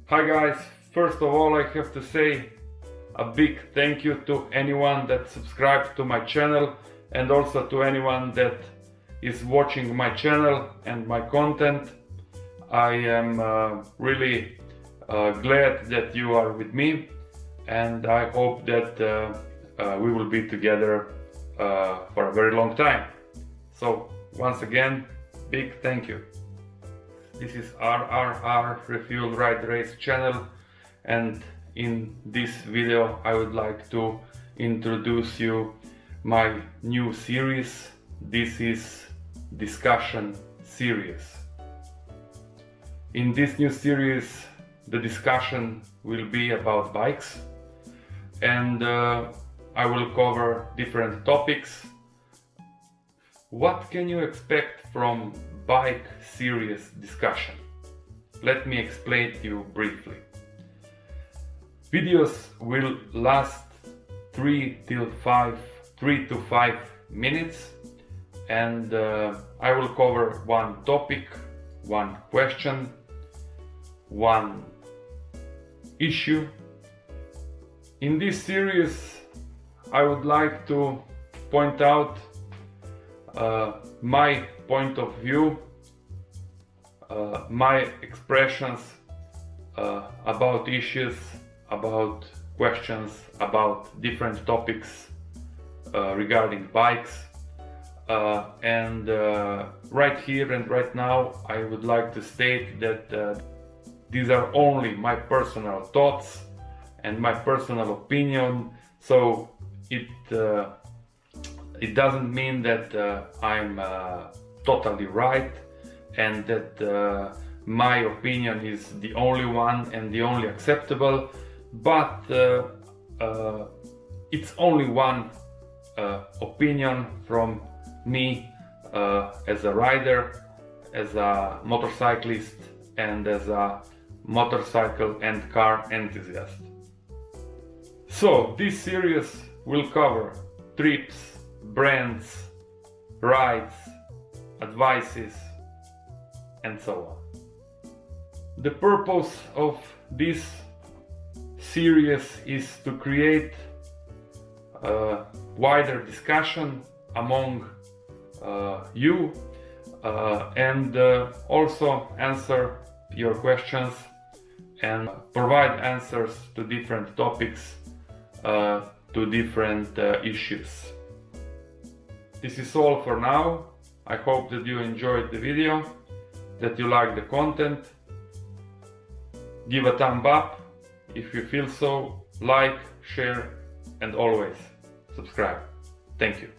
Hi guys, first of all I have to say a big thank you to anyone that subscribed to my channel and also to anyone that is watching my channel and my content. I am really glad that you are with me, and I hope that we will be together for a very long time. So once again, big thank you. This is RRR Refuel Ride Race channel, and in this video I would like to introduce you my new series. This is discussion series. In this new series the discussion will be about bikes, and I will cover different topics. What can you expect from bike series discussion? Let me explain to you briefly. Videos will last 3 to 5 minutes, and I will cover one topic, one question, one issue. In this series I would like to point out my point of view, my expressions about issues, about questions, about different topics regarding bikes, and right here and right now I would like to state that these are only my personal thoughts and my personal opinion, so it doesn't mean that I'm totally right and that my opinion is the only one and the only acceptable, but it's only one opinion from me as a rider, as a motorcyclist, and as a motorcycle and car enthusiast. So this series will cover trips, brands, rides, advices, and so on. The purpose of this series is to create a wider discussion among you, and also answer your questions and provide answers to different topics, to different issues. This is all for now. I hope that you enjoyed the video, that you like the content. Give a thumb up if you feel so, like, share, and always subscribe. Thank you.